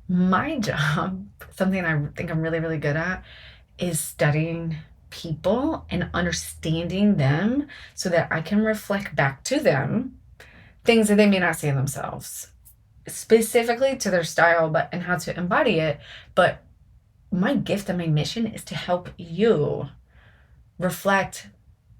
my job, something I think I'm really, really good at, is studying people and understanding them so that I can reflect back to them things that they may not see in themselves, specifically to their style, but and how to embody it. But my gift and my mission is to help you reflect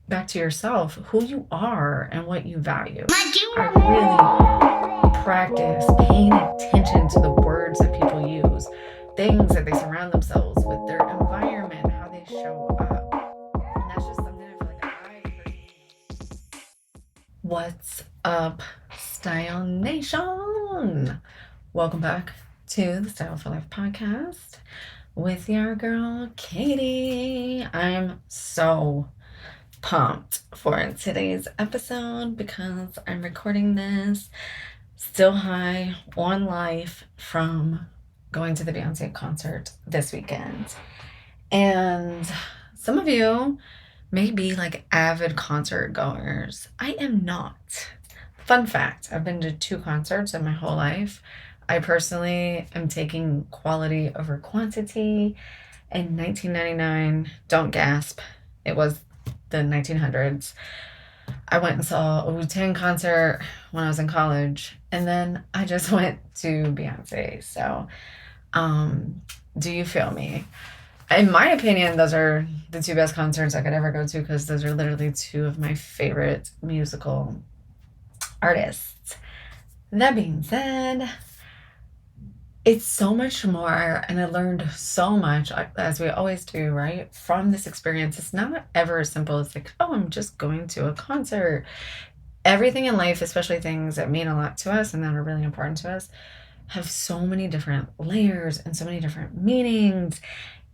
back to yourself who you are and what you value. I really practice paying attention to the words that people use, things that they surround themselves with, their environment, how they show up. And that's just something I feel like I personally. What's up, Style Nation? Welcome back to the Style for Life podcast with your girl, Katie. I'm so pumped for today's episode because I'm recording this still high on life from going to the Beyonce concert this weekend. And some of you may be like avid concert goers. I am not. Fun fact, I've been to 2 concerts in my whole life. I personally am taking quality over quantity. In 1999, don't gasp, it was the 1900s. I went and saw a Wu-Tang concert when I was in college, and then I just went to Beyonce. So, do you feel me? In my opinion, those are the 2 best concerts I could ever go to because those are literally 2 of my favorite musical artists. That being said, it's so much more, and I learned so much, as we always do, right, from this experience. It's not ever as simple as like, oh, I'm just going to a concert. Everything in life, especially things that mean a lot to us and that are really important to us, have so many different layers and so many different meanings.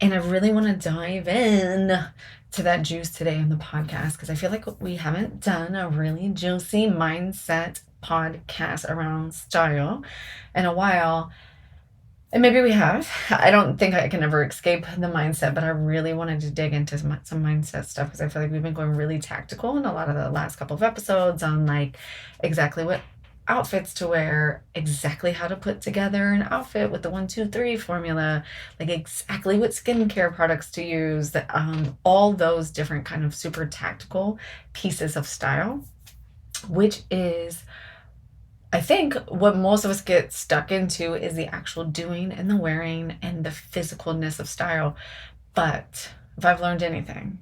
And I really want to dive in to that juice today in the podcast because I feel like we haven't done a really juicy mindset podcast around style in a while. And maybe we have. I don't think I can ever escape the mindset, but I really wanted to dig into some mindset stuff because I feel like we've been going really tactical in a lot of the last couple of episodes on like exactly what outfits to wear, exactly how to put together an outfit with the 1, 2, 3 formula, like exactly what skincare products to use, that all those different kind of super tactical pieces of style, which is, I think, what most of us get stuck into is the actual doing and the wearing and the physicalness of style. But if I've learned anything,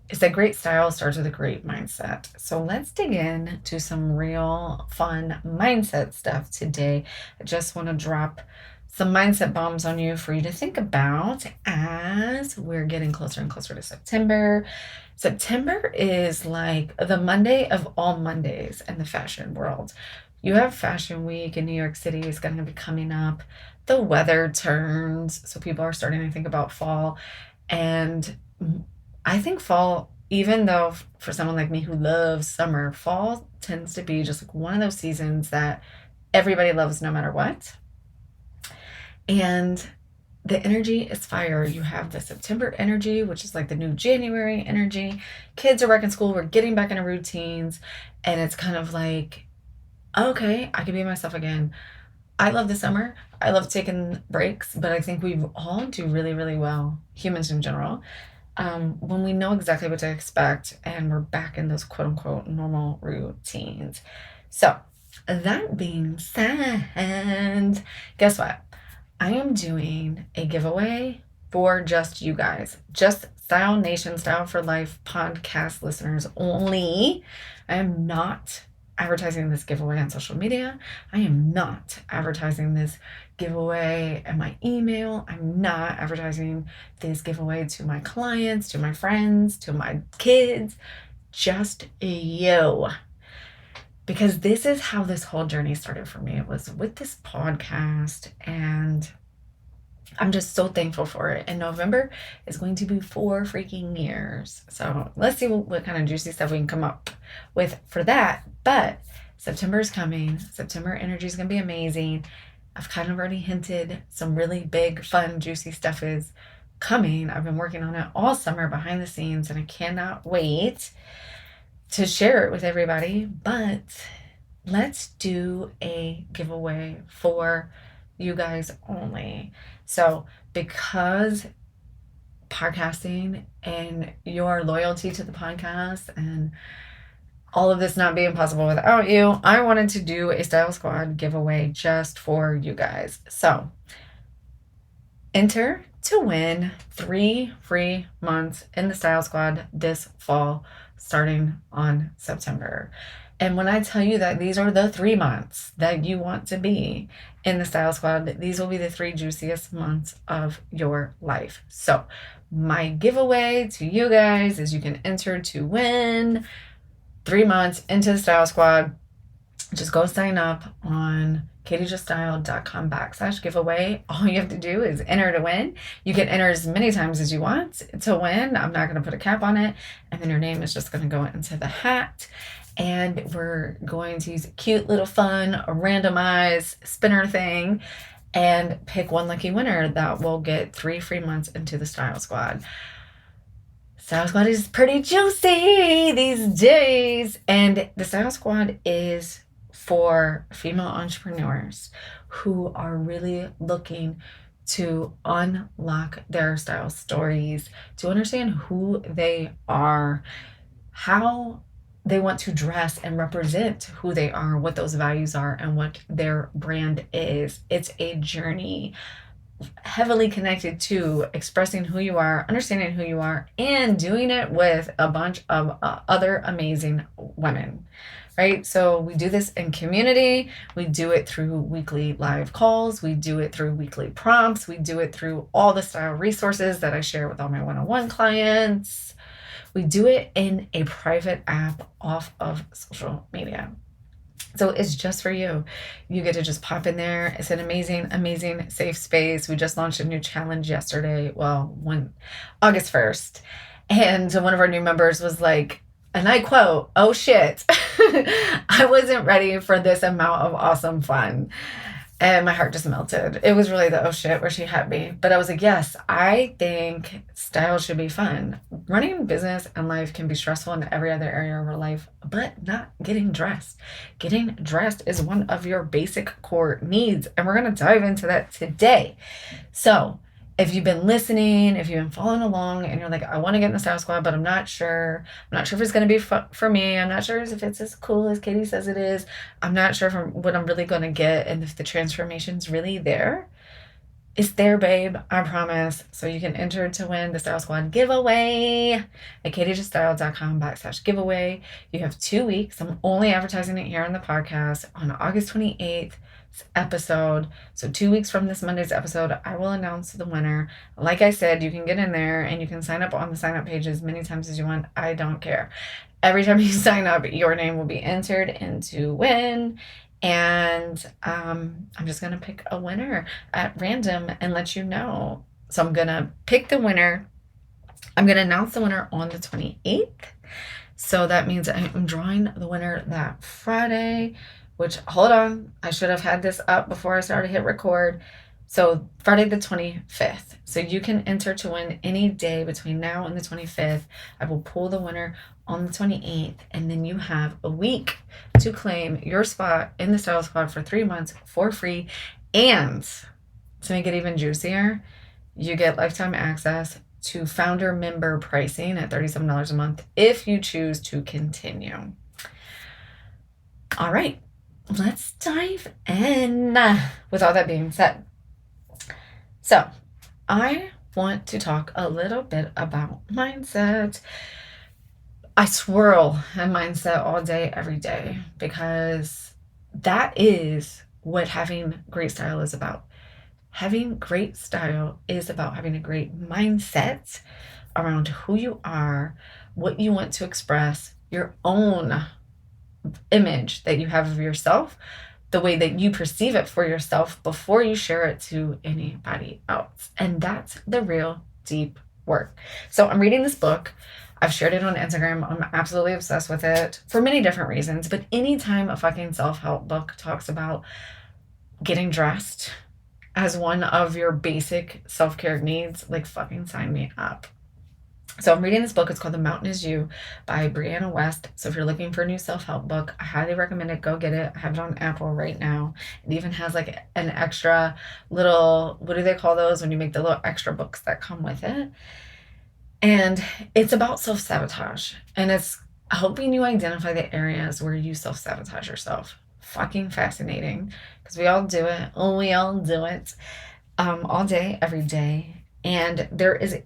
it's that great style starts with a great mindset. So let's dig in to some real fun mindset stuff today. I just want to drop some mindset bombs on you for you to think about as we're getting closer and closer to September. September is like the Monday of all Mondays in the fashion world. You have Fashion Week in New York City is going to be coming up. The weather turns, so people are starting to think about fall. And I think fall, even though for someone like me who loves summer, fall tends to be just like one of those seasons that everybody loves no matter what. And the energy is fire. You have the September energy, which is like the new January energy. Kids are back in school. We're getting back into routines. And it's kind of like, okay, I can be myself again. I love the summer. I love taking breaks, but I think we all do really, really well, humans in general, when we know exactly what to expect and we're back in those quote unquote normal routines. So, that being said, guess what? I am doing a giveaway for just you guys, just Style Nation, Style for Life podcast listeners only. I am not advertising this giveaway on social media. I am not advertising this giveaway in my email. I'm not advertising this giveaway to my clients, to my friends, to my kids, just you. Because this is how this whole journey started for me. It was with this podcast, and I'm just so thankful for it. And November is going to be 4 freaking years. So let's see what kind of juicy stuff we can come up with for that. But September is coming. September energy is going to be amazing. I've kind of already hinted some really big, fun, juicy stuff is coming. I've been working on it all summer behind the scenes, and I cannot wait to share it with everybody. But let's do a giveaway for you guys only. So because podcasting and your loyalty to the podcast and all of this not being possible without you, I wanted to do a Style Squad giveaway just for you guys. So enter to win 3 free months in the Style Squad this fall, starting on September. And when I tell you that these are the 3 months that you want to be in the Style Squad, these will be the 3 juiciest months of your life. So my giveaway to you guys is you can enter to win 3 months into the Style Squad. Just go sign up on katiejuststyle.com/giveaway. All you have to do is enter to win. You can enter as many times as you want to win. I'm not going to put a cap on it. And then your name is just going to go into the hat. And we're going to use a cute little fun, a randomized spinner thing and pick one lucky winner that will get 3 free months into the Style Squad. Style Squad is pretty juicy these days. And the Style Squad is for female entrepreneurs who are really looking to unlock their style stories, to understand who they are, how they want to dress and represent who they are, what those values are, and what their brand is. It's a journey heavily connected to expressing who you are, understanding who you are, and doing it with a bunch of other amazing women, right? So we do this in community. We do it through weekly live calls. We do it through weekly prompts. We do it through all the style resources that I share with all my one-on-one clients. We do it in a private app off of social media. So it's just for you. You get to just pop in there. It's an amazing, amazing safe space. We just launched a new challenge yesterday. Well, August 1st. And one of our new members was like, and I quote, "Oh shit, I wasn't ready for this amount of awesome fun." And my heart just melted. It was really the oh shit where she had me. But I was like, yes, I think style should be fun. Running business and life can be stressful in every other area of our life, but not getting dressed. Getting dressed is one of your basic core needs. And we're going to dive into that today. So if you've been listening, if you've been following along and you're like, I want to get in the Style Squad, but I'm not sure. I'm not sure if it's going to be for me. I'm not sure if it's as cool as Katie says it is. I'm not sure what I'm really going to get and if the transformation's really there. It's there, babe. I promise. So you can enter to win the Style Squad giveaway at katiejuststyle.com/giveaway. You have 2 weeks. I'm only advertising it here on the podcast on August 28th. Episode. So 2 weeks from this Monday's episode, I will announce the winner. Like I said, you can get in there and you can sign up on the sign up page as many times as you want. I don't care. Every time you sign up, your name will be entered into win. And I'm just going to pick a winner at random and let you know. So I'm going to pick the winner. I'm going to announce the winner on the 28th. So that means I'm drawing the winner that Friday. Which, hold on, I should have had this up before I started hit record. So Friday the 25th. So you can enter to win any day between now and the 25th. I will pull the winner on the 28th. And then you have a week to claim your spot in the Style Squad for 3 months for free. And to make it even juicier, you get lifetime access to founder member pricing at $37 a month if you choose to continue. All right. Let's dive in with all that being said. So I want to talk a little bit about mindset. I swirl in mindset all day, every day, because that is what having great style is about. Having great style is about having a great mindset around who you are, what you want to express, your own image that you have of yourself, the way that you perceive it for yourself before you share it to anybody else. And that's the real deep work. So I'm reading this book. I've shared it on Instagram. I'm absolutely obsessed with it for many different reasons. But anytime a fucking self-help book talks about getting dressed as one of your basic self-care needs, like fucking sign me up. So I'm reading this book. It's called The Mountain Is You by Brianna West. So if you're looking for a new self-help book, I highly recommend it. Go get it. I have it on Apple right now. It even has like an extra little, what do they call those when you make the little extra books that come with it? And it's about self-sabotage. And it's helping you identify the areas where you self-sabotage yourself. Fucking fascinating. Because we all do it. Oh, we all do it. All day, every day. And there is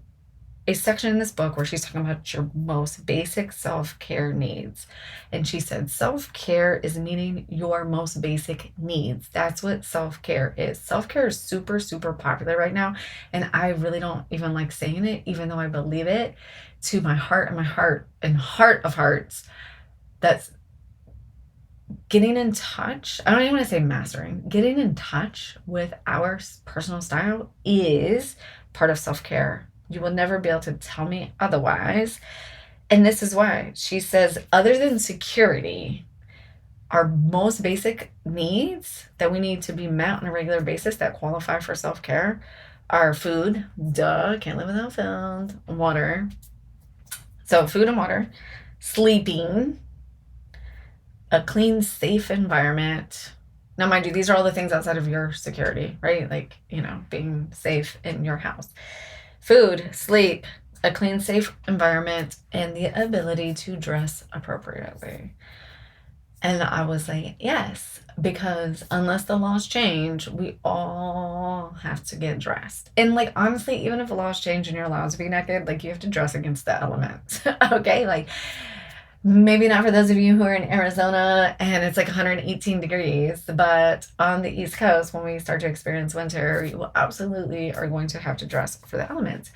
a section in this book where she's talking about your most basic self-care needs. And she said self-care is meeting your most basic needs. That's what self-care is. Self-care is super, super popular right now. And I really don't even like saying it, even though I believe it to my heart and my heart and heart of hearts. That's getting in touch. I don't even want to say mastering. Getting in touch with our personal style is part of self-care. You will never be able to tell me otherwise. And this is why she says, other than security, our most basic needs that we need to be met on a regular basis that qualify for self-care are food, duh, can't live without food, water. So food and water, sleeping, a clean, safe environment. Now, mind you, these are all the things outside of your security, right? Like, being safe in your house. Food, sleep, a clean, safe environment, and the ability to dress appropriately. And I was like, yes, because unless the laws change, we all have to get dressed. And like, honestly, even if the laws change and you're allowed to be naked, like you have to dress against the elements. Okay. Like maybe not for those of you who are in Arizona and it's like 118 degrees, but on the East Coast, when we start to experience winter, you absolutely are going to have to dress for the elements.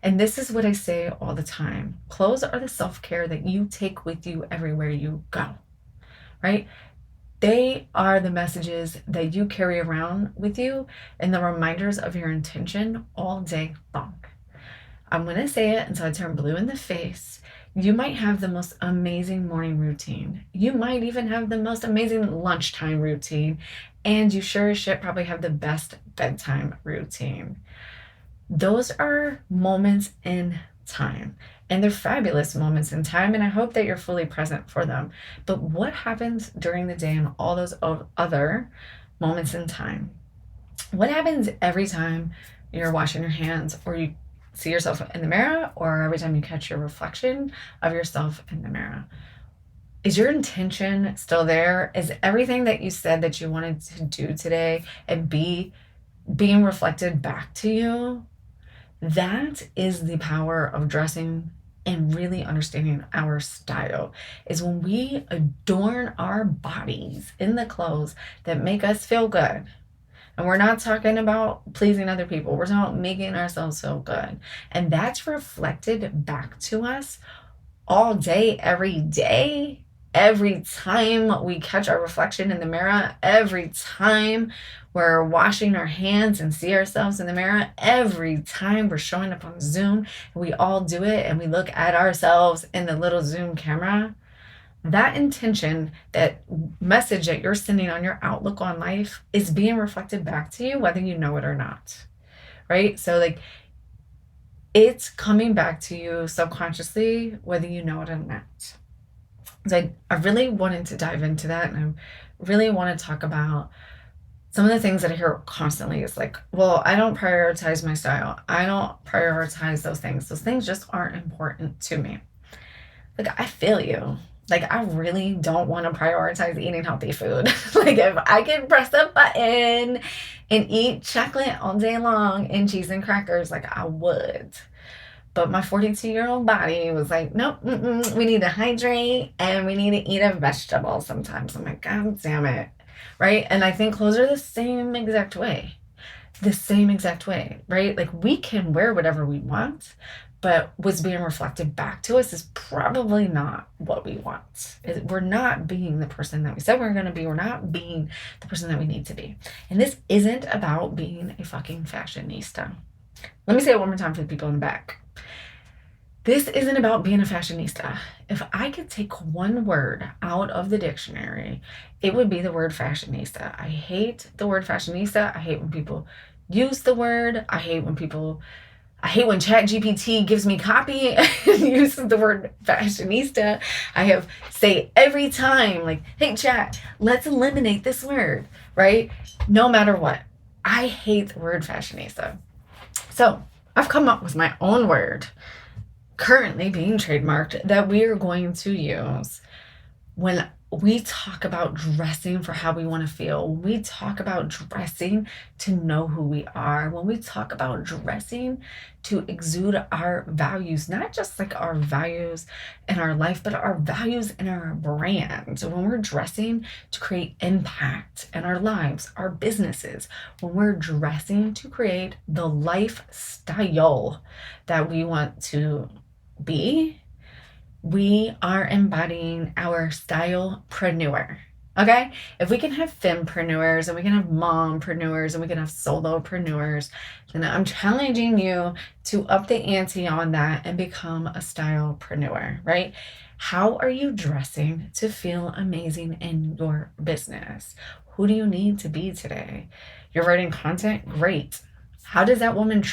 And this is what I say all the time. Clothes are the self-care that you take with you everywhere you go, right? They are the messages that you carry around with you and the reminders of your intention all day long. I'm going to say it until I turn blue in the face. You might have the most amazing morning routine. You might even have the most amazing lunchtime routine. And you sure as shit probably have the best bedtime routine. Those are moments in time. And they're fabulous moments in time. And I hope that you're fully present for them. But what happens during the day and all those other moments in time? What happens every time you're washing your hands or you see yourself in the mirror or every time you catch your reflection of yourself in the mirror? Is your intention still there? Is everything that you said that you wanted to do today and being reflected back to you? That is the power of dressing and really understanding our style, is when we adorn our bodies in the clothes that make us feel good. And we're not talking about pleasing other people. We're talking about making ourselves feel good. And that's reflected back to us all day, every day. Every time we catch our reflection in the mirror, every time we're washing our hands and see ourselves in the mirror, every time we're showing up on Zoom, we all do it and we look at ourselves in the little Zoom camera. That intention, that message that you're sending on your outlook on life is being reflected back to you, whether you know it or not, right? So like it's coming back to you subconsciously, whether you know it or not. So I really wanted to dive into that, and I really want to talk about some of the things that I hear constantly is like, well, I don't prioritize my style. I don't prioritize those things. Those things just aren't important to me. Like, I feel you. Like, I really don't want to prioritize eating healthy food. Like, if I could press a button and eat chocolate all day long and cheese and crackers, like, I would. But my 42-year-old body was like, nope, we need to hydrate and we need to eat a vegetable sometimes. I'm like, God damn it. Right? And I think clothes are the same exact way. The same exact way, right? Like we can wear whatever we want, but what's being reflected back to us is probably not what we want. We're not being the person that we said we we're going to be. We're not being the person that we need to be. And this isn't about being a fucking fashionista. Let me say it one more time for the people in the back. This isn't about being a fashionista. If I could take one word out of the dictionary, it would be the word fashionista. I hate the word fashionista. I hate when people use the word. I hate when people I hate when ChatGPT gives me copy and uses the word fashionista. I have say every time, like, hey, chat, let's eliminate this word, right? No matter what. I hate the word fashionista. So I've come up with my own word, currently being trademarked, that we are going to use when we talk about dressing for how we want to feel, when we talk about dressing to know who we are, when we talk about dressing to exude our values, not just like our values in our life, but our values in our brand. So when we're dressing to create impact in our lives, our businesses, when we're dressing to create the lifestyle that we want to be, we are embodying our stylepreneur. Okay? If we can have fempreneurs and we can have mompreneurs and we can have solopreneurs, then I'm challenging you to up the ante on that and become a stylepreneur, right? How are you dressing to feel amazing in your business? Who do you need to be today? You're writing content? Great. How does that woman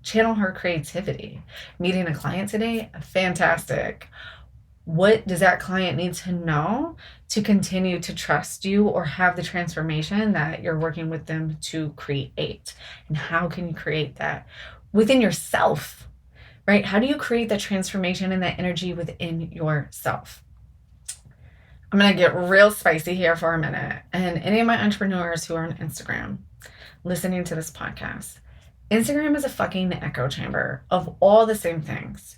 channel her creativity? Meeting a client today? Fantastic. What does that client need to know to continue to trust you or have the transformation that you're working with them to create? And how can you create that within yourself, right? How do you create that transformation and that energy within yourself? I'm going to get real spicy here for a minute. And any of my entrepreneurs who are on Instagram listening to this podcast, Instagram is a fucking echo chamber of all the same things.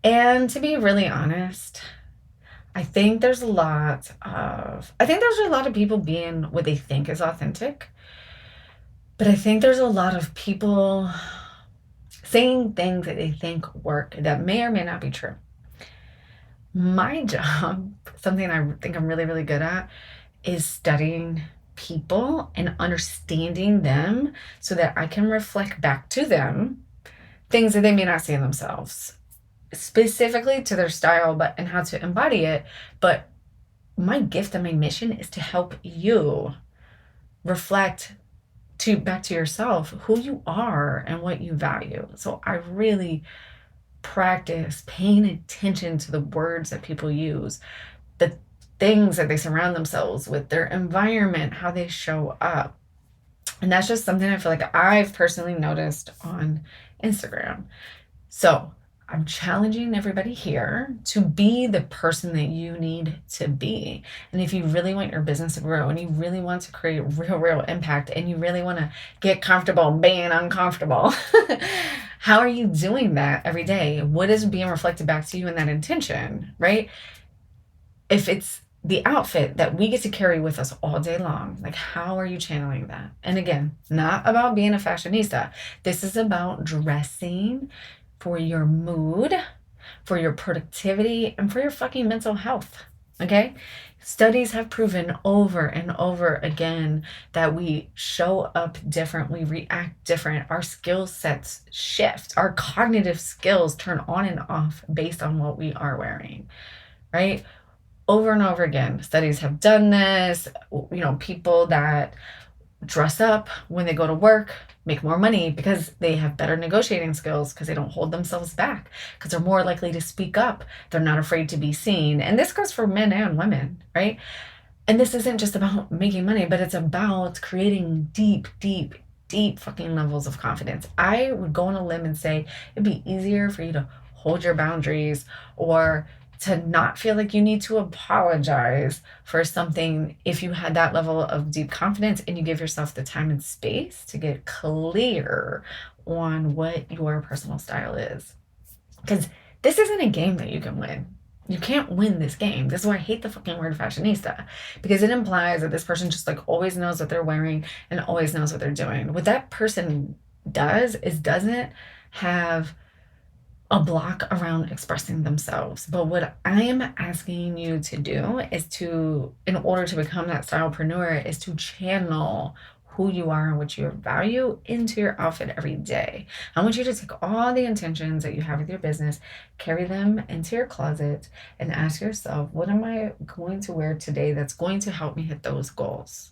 And to be really honest, I think there's a lot of people being what they think is authentic. But I think there's a lot of people saying things that they think work that may or may not be true. My job, something I think I'm really, really good at, is studying people and understanding them so that I can reflect back to them things that they may not see in themselves, specifically to their style, and how to embody it. But my gift and my mission is to help you reflect back to yourself who you are and what you value. So I really practice paying attention to the words that people use, the things that they surround themselves with, their environment, how they show up. And that's just something I feel like I've personally noticed on Instagram. So I'm challenging everybody here to be the person that you need to be. And if you really want your business to grow and you really want to create real impact and you really want to get comfortable being uncomfortable, how are you doing that every day? What is being reflected back to you in that intention, right? If it's the outfit that we get to carry with us all day long, like, how are you channeling that? And again, not about being a fashionista. This is about dressing for your mood, for your productivity, and for your fucking mental health. Okay? Studies have proven over and over again that we show up different, we react different, our skill sets shift, our cognitive skills turn on and off based on what we are wearing, right? Over and over again, studies have done this. People that dress up when they go to work make more money because they have better negotiating skills, because they don't hold themselves back, because they're more likely to speak up. They're not afraid to be seen. And this goes for men and women, right? And this isn't just about making money, but it's about creating deep fucking levels of confidence. I would go on a limb and say it'd be easier for you to hold your boundaries, or to not feel like you need to apologize for something if you had that level of deep confidence and you give yourself the time and space to get clear on what your personal style is. Because this isn't a game that you can win. You can't win this game. This is why I hate the fucking word fashionista, because it implies that this person just like always knows what they're wearing and always knows what they're doing. What that person does is doesn't have a block around expressing themselves. But what I am asking you to do is in order to become that stylepreneur, is to channel who you are and what you value into your outfit every day. I want you to take all the intentions that you have with your business, carry them into your closet, and ask yourself, what am I going to wear today that's going to help me hit those goals?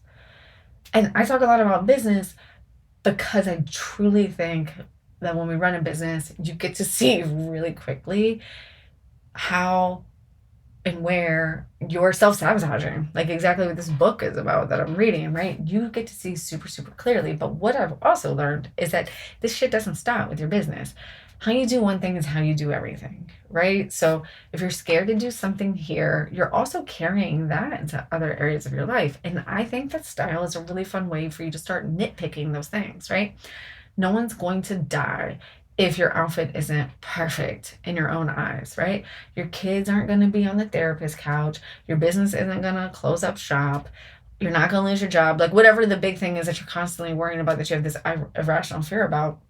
And I talk a lot about business because I truly think that when we run a business, you get to see really quickly how and where you're self-sabotaging, like exactly what this book is about that I'm reading, right? You get to see super, super clearly. But what I've also learned is that this shit doesn't stop with your business. How you do one thing is how you do everything, right? So if you're scared to do something here, you're also carrying that into other areas of your life. And I think that style is a really fun way for you to start nitpicking those things, right? No one's going to die if your outfit isn't perfect in your own eyes, right? Your kids aren't going to be on the therapist couch. Your business isn't going to close up shop. You're not going to lose your job. Like whatever the big thing is that you're constantly worrying about, that you have this irrational fear about,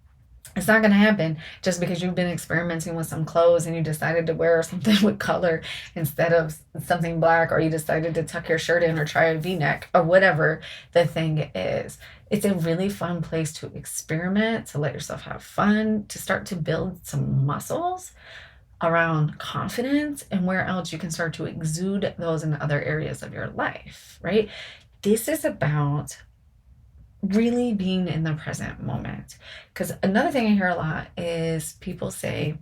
it's not going to happen just because you've been experimenting with some clothes and you decided to wear something with color instead of something black, or you decided to tuck your shirt in or try a V-neck or whatever the thing is. It's a really fun place to experiment, to let yourself have fun, to start to build some muscles around confidence and where else you can start to exude those in other areas of your life, right? This is about really being in the present moment. Because another thing I hear a lot is people say,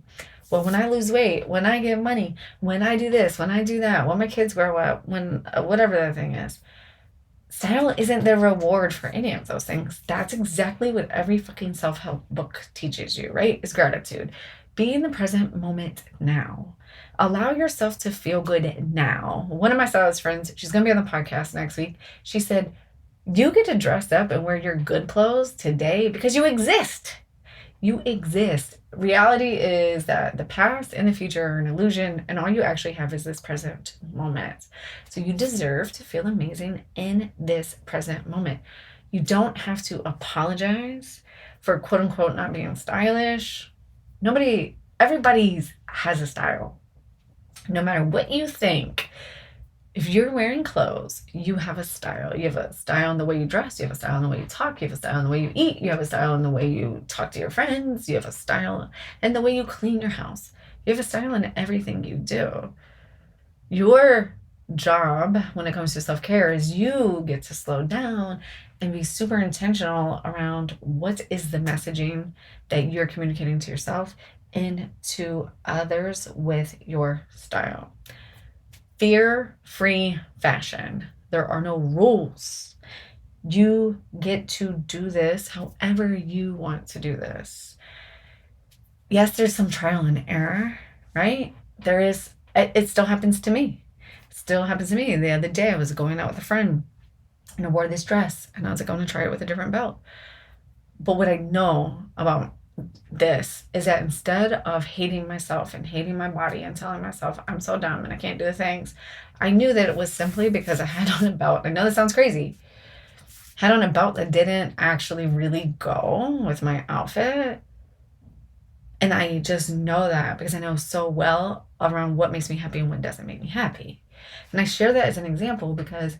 well, when I lose weight, when I get money, when I do this, when I do that, when my kids grow up, when whatever the thing is, style isn't the reward for any of those things. That's exactly what every fucking self-help book teaches you, right? Is gratitude. Be in the present moment now. Allow yourself to feel good now. One of my stylist friends, she's going to be on the podcast next week. She said, you get to dress up and wear your good clothes today because you exist. You exist. Reality is that the past and the future are an illusion, and all you actually have is this present moment. So you deserve to feel amazing in this present moment. You don't have to apologize for quote unquote not being stylish. Everybody has a style. No matter what you think, if you're wearing clothes, you have a style. You have a style in the way you dress. You have a style in the way you talk. You have a style in the way you eat. You have a style in the way you talk to your friends. You have a style in the way you clean your house. You have a style in everything you do. Your job when it comes to self-care is you get to slow down and be super intentional around what is the messaging that you're communicating to yourself and to others with your style. Fear-free fashion. There are no rules. You get to do this however you want to do this. Yes, there's some trial and error, right? There is. It still happens to me. It still happens to me. The other day I was going out with a friend and I wore this dress and I was like, I'm going to try it with a different belt. But what I know about this is that instead of hating myself and hating my body and telling myself I'm so dumb and I can't do the things, I knew that it was simply because I had on a belt. I know this sounds crazy. Had on a belt that didn't actually really go with my outfit. And I just know that because I know so well around what makes me happy and what doesn't make me happy. And I share that as an example because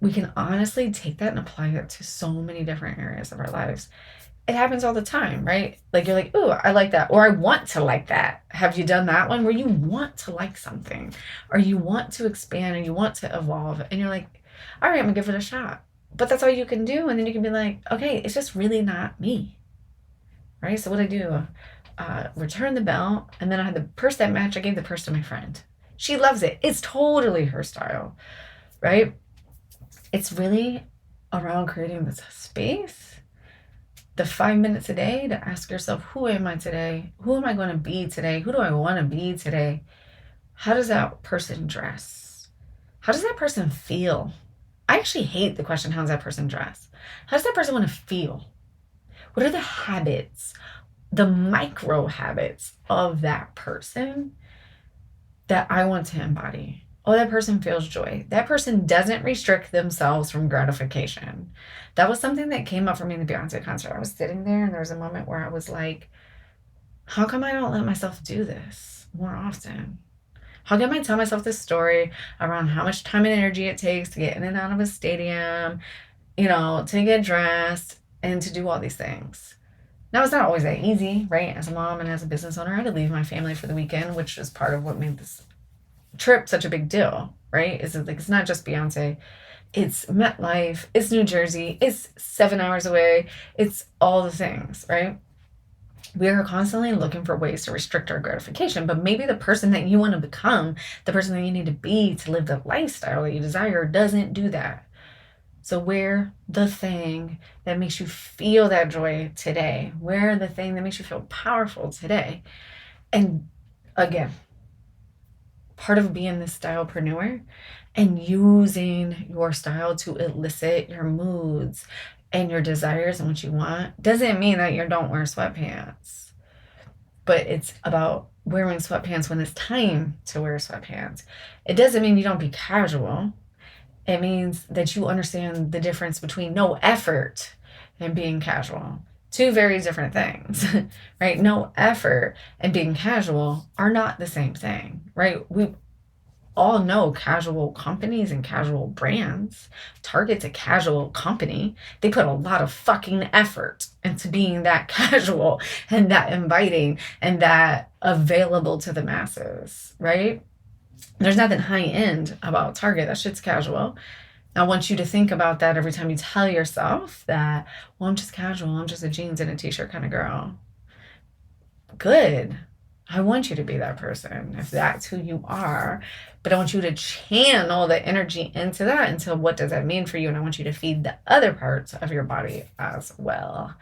we can honestly take that and apply it to so many different areas of our lives. It happens all the time, right? Like you're like, ooh, I like that. Or I want to like that. Have you done that one where you want to like something or you want to expand or you want to evolve and you're like, all right, I'm gonna give it a shot. But that's all you can do. And then you can be like, okay, it's just really not me, right? So what I do, return the belt. And then I had the purse that matched. I gave the purse to my friend. She loves it. It's totally her style, right? It's really around creating this space, the 5 minutes a day to ask yourself, who am I today? Who am I going to be today? Who do I want to be today? How does that person dress? How does that person feel? I actually hate the question, how does that person dress? How does that person want to feel? What are the habits, the micro habits of that person that I want to embody? Oh, that person feels joy. That person doesn't restrict themselves from gratification. That was something that came up for me in the Beyonce concert. I was sitting there and there was a moment where I was like, how come I don't let myself do this more often? How come I tell myself this story around how much time and energy it takes to get in and out of a stadium, to get dressed and to do all these things? Now, it's not always that easy, right? As a mom and as a business owner, I had to leave my family for the weekend, which was part of what made this trip such a big deal, right? It's not just Beyonce. It's MetLife. It's New Jersey. It's 7 hours away. It's all the things, right? We are constantly looking for ways to restrict our gratification, but maybe the person that you want to become, the person that you need to be to live the lifestyle that you desire, doesn't do that. So wear the thing that makes you feel that joy today. Wear the thing that makes you feel powerful today. And again, part of being this stylepreneur and using your style to elicit your moods and your desires and what you want doesn't mean that you don't wear sweatpants. But it's about wearing sweatpants when it's time to wear sweatpants. It doesn't mean you don't be casual. It means that you understand the difference between no effort and being casual. Two very different things, right? No effort and being casual are not the same thing, right? We all know casual companies and casual brands. Target's a casual company. They put a lot of fucking effort into being that casual and that inviting and that available to the masses, right? There's nothing high end about Target. That shit's casual. I want you to think about that every time you tell yourself that, well, I'm just casual. I'm just a jeans and a t-shirt kind of girl. Good. I want you to be that person if that's who you are. But I want you to channel the energy into that, into what does that mean for you? And I want you to feed the other parts of your body as well.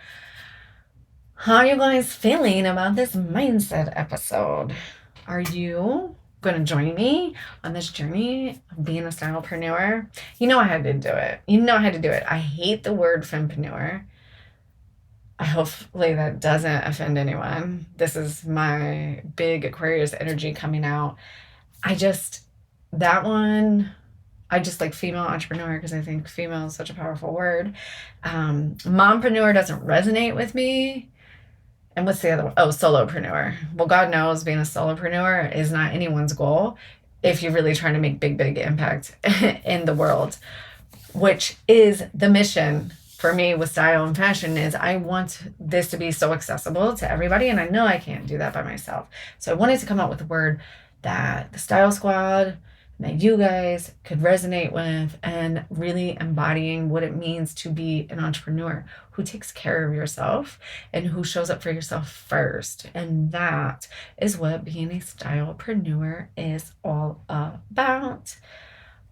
How are you guys feeling about this mindset episode? Are you going to join me on this journey of being a stylepreneur? You know I had to do it. I hate the word fempreneur. Hopefully that doesn't offend anyone. This is my big Aquarius energy coming out. That one, I just like female entrepreneur because I think female is such a powerful word. Mompreneur doesn't resonate with me. And what's the other one? Oh, solopreneur. Well, God knows being a solopreneur is not anyone's goal if you're really trying to make big, big impact in the world, which is the mission for me with style and fashion. Is I want this to be so accessible to everybody, and I know I can't do that by myself. So I wanted to come up with a word that the Style Squad, that you guys could resonate with, and really embodying what it means to be an entrepreneur who takes care of yourself and who shows up for yourself first. And that is what being a stylepreneur is all about.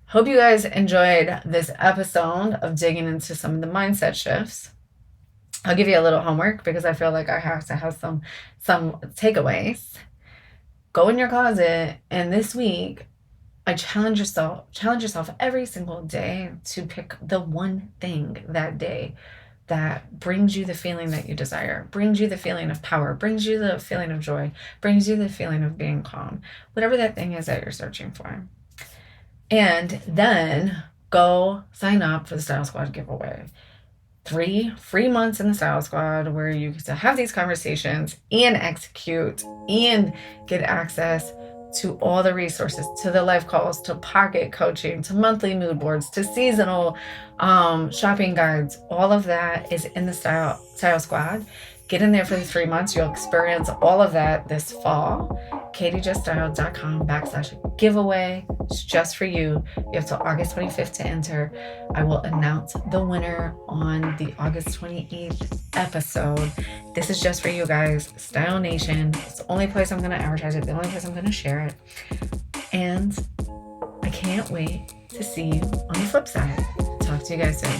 Hope you guys enjoyed this episode of digging into some of the mindset shifts. I'll give you a little homework because I feel like I have to have some takeaways. Go in your closet, and this week I challenge yourself every single day to pick the one thing that day that brings you the feeling that you desire, brings you the feeling of power, brings you the feeling of joy, brings you the feeling of being calm, whatever that thing is that you're searching for. And then go sign up for the Style Squad giveaway. 3 free months in the Style Squad where you get to have these conversations and execute and get access to all the resources, to the live calls, to pocket coaching, to monthly mood boards, to seasonal shopping guides. All of that is in the Style Squad. Get in there for the 3 months. You'll experience all of that this fall. KatieJustStyle.com/giveaway. It's just for you. You have till August 25th to enter. I will announce the winner on the August 28th episode. This is just for you guys. Style Nation. It's the only place I'm going to advertise it. The only place I'm going to share it. And I can't wait to see you on the flip side. Talk to you guys soon.